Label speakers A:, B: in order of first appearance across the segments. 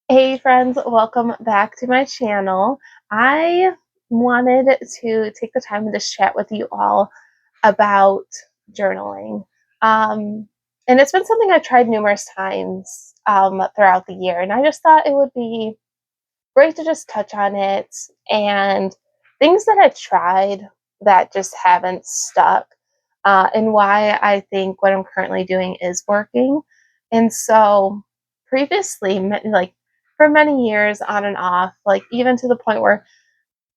A: Hey friends, welcome back to my channel. I wanted to take the time to just chat with you all about journaling. Um, and it's been something I've tried numerous times throughout the year, and I just thought it would be great to just touch on it and things that I've tried that just haven't stuck, and why I think what I'm currently doing is working. And so, previously, like for many years, on and off, like even to the point where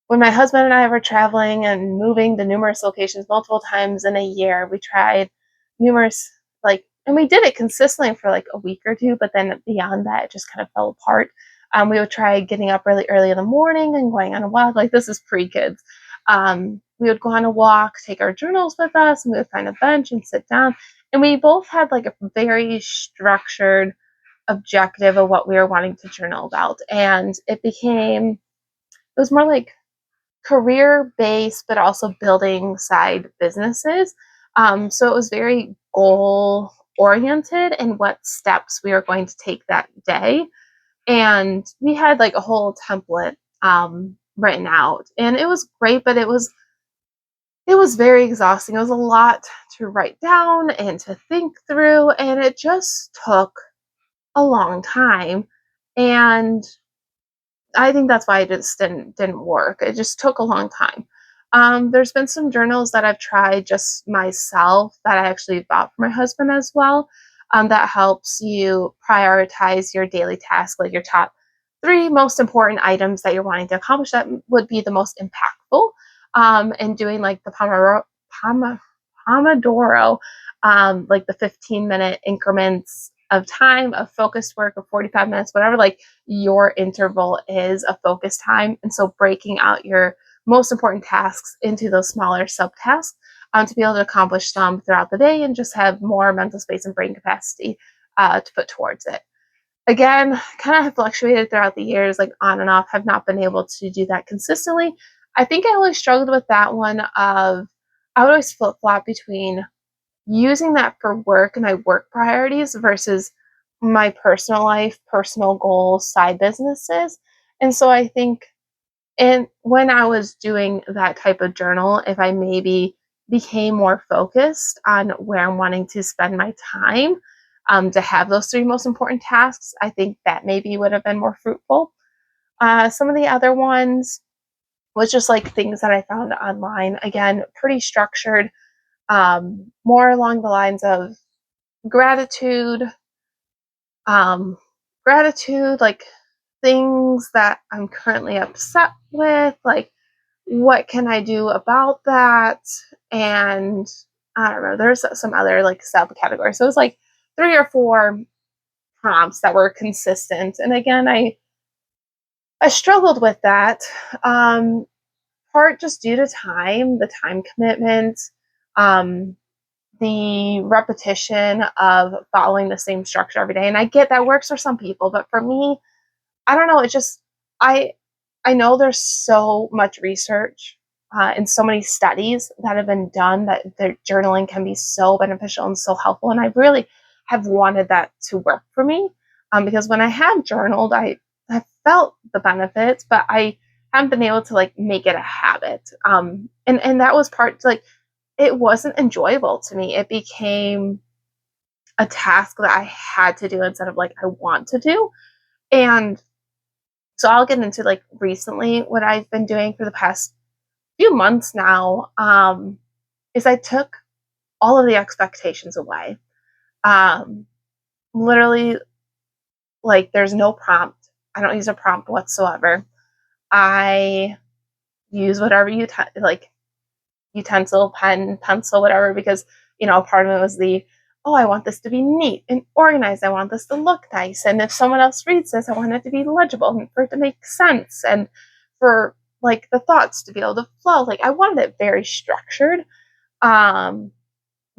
A: when my husband and I were traveling and moving to numerous locations multiple times in a year, we tried numerous, and we did it consistently for like a week or two, but then beyond that, it just kind of fell apart. We would try getting up really early in the morning and going on a walk. Like this is pre kids. We would go on a walk, take our journals with us, and we would find a bench and sit down. And we both had like a very structured objective of what we were wanting to journal about. And it was more like career based, but also building side businesses. So it was very goal oriented and what steps we were going to take that day. And we had like a whole template written out, and it was great, but it was very exhausting. It was a lot to write down and to think through, and it just took a long time. And I think that's why it just didn't work. It just took a long time. There's been some journals that I've tried just myself that I actually bought for my husband as well. That helps you prioritize your daily task, like your top three most important items that you're wanting to accomplish that would be the most impactful. And doing like the Pomodoro, like the 15-minute increments of time of focused work of 45 minutes, whatever like your interval is of focus time. And so breaking out your most important tasks into those smaller subtasks to be able to accomplish them throughout the day and just have more mental space and brain capacity to put towards it. Again, kind of have fluctuated throughout the years, like on and off, have not been able to do that consistently. I think I always struggled with that one of I would always flip flop between using that for work and my work priorities versus my personal life, personal goals, side businesses. And so I think and when I was doing that type of journal, if I maybe became more focused on where I'm wanting to spend my time to have those three most important tasks, I think that maybe would have been more fruitful. Some of the other ones was just like things that I found online. Again, pretty structured, more along the lines of gratitude, um, gratitude, like things that I'm currently upset with, like what can I do about that? And I don't know, there's some other like subcategories. So it was like three or four prompts that were consistent. And again, I struggled with that. Um, Part just due to time, the time commitment, um, the repetition of following the same structure every day. And I get that works for some people, but for me, I don't know. It just I I know there's so much research and so many studies that have been done that the journaling can be so beneficial and so helpful. And I really have wanted that to work for me because when I have journaled, I felt the benefits, but I haven't been able to like make it a habit. And that was part like it wasn't enjoyable to me. It became a task that I had to do instead of like I want to do. And so I'll get into like recently what I've been doing for the past few months now is I took all of the expectations away. Um, Literally, like there's no prompt. I don't use a prompt whatsoever. I use whatever you like utensil, pen, pencil, whatever, because part of it was the oh, I want this to be neat and organized. I want this to look nice. And if someone else reads this, I want it to be legible and for it to make sense and for like the thoughts to be able to flow. Like I wanted it very structured. Um,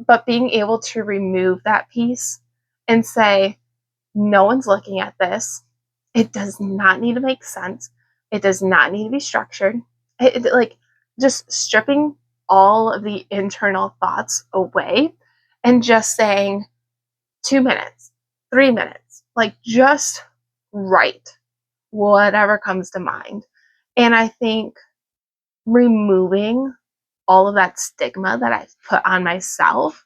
A: but being able to remove that piece and say, no one's looking at this. It does not need to make sense. It does not need to be structured. Like just stripping all of the internal thoughts away and just saying 2 minutes, 3 minutes, like just write. whatever comes to mind. And I think removing all of that stigma that I've put on myself,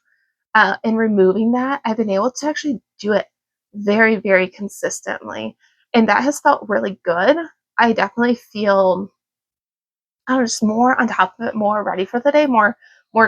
A: and removing that, I've been able to actually do it very, very consistently. And that has felt really good. I definitely feel, I don't know, just more on top of it, more ready for the day, more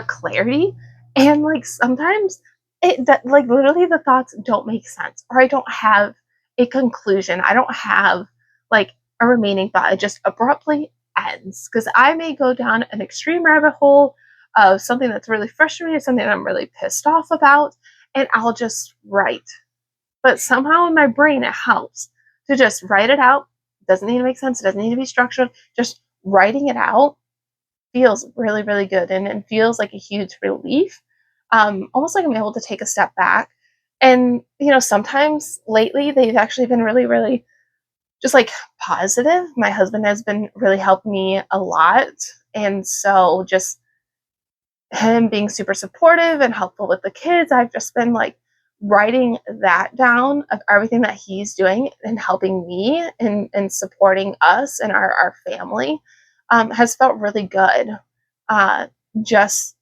A: clarity. And like sometimes it that like literally the thoughts don't make sense, or I don't have a conclusion. I don't have like a remaining thought. It just abruptly ends because I may go down an extreme rabbit hole of something that's really frustrating, something that I'm really pissed off about, and I'll just write. But somehow in my brain it helps to just write it out. It doesn't need to make sense. It doesn't need to be structured. Just writing it out feels really, really good, and feels like a huge relief. Almost like I'm able to take a step back. And, sometimes lately they've actually been really, really just like positive. My husband has been really helping me a lot. And so just him being super supportive and helpful with the kids, I've just been like writing that down of everything that he's doing and helping me and supporting us and our family, has felt really good. Uh, just,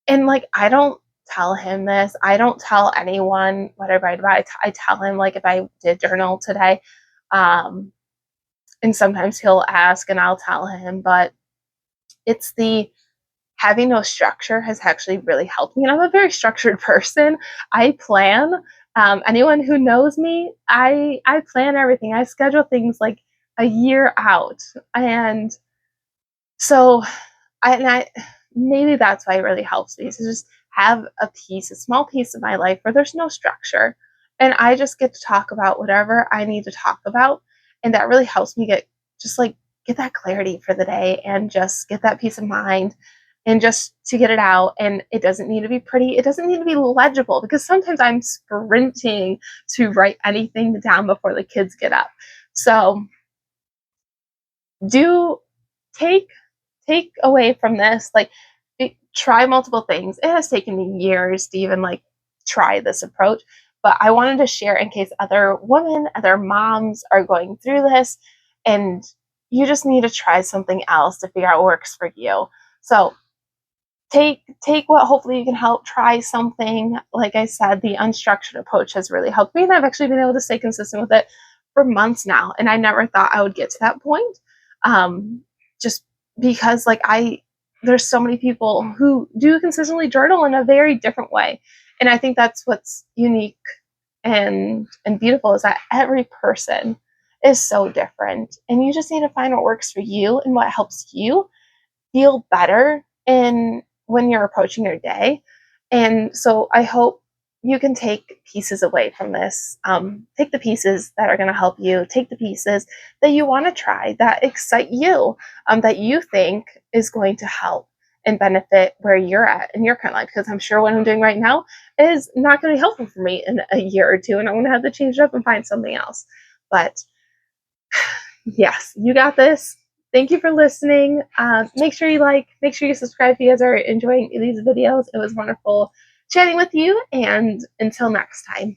A: and like, I don't tell him this. I don't tell anyone what I write about. I tell him, like, if I did journal today, um, and sometimes he'll ask and I'll tell him, but it's the having no structure has actually really helped me. And I'm a very structured person. I plan. Anyone who knows me, I plan everything. I schedule things like a year out, and so I maybe that's why it really helps me to just have a piece, a small piece of my life where there's no structure, and I just get to talk about whatever I need to talk about, and that really helps me just like get that clarity for the day and just get that peace of mind and just to get it out. And it doesn't need to be pretty. It doesn't need to be legible because sometimes I'm sprinting to write anything down before the kids get up. So do take away from this, like, try multiple things. It has taken me years to even like try this approach, but I wanted to share in case other women, other moms are going through this, and you just need to try something else to figure out what works for you. So take what hopefully you can help. Try something. Like I said, the unstructured approach has really helped me, and I've actually been able to stay consistent with it for months now, and I never thought I would get to that point. Just because like there's so many people who do consistently journal in a very different way, and I think that's what's unique and beautiful, is that every person is so different, and you just need to find what works for you and what helps you feel better in when you're approaching your day. And so I hope you can take pieces away from this. Take the pieces that are going to help you. Take the pieces that you want to try, that excite you, that you think is going to help and benefit where you're at in your current life. Because I'm sure what I'm doing right now is not going to be helpful for me in a year or two, and I'm going to have to change it up and find something else. But yes, you got this. Thank you for listening. Make sure you subscribe if you guys are enjoying these videos. It was wonderful chatting with you, and until next time.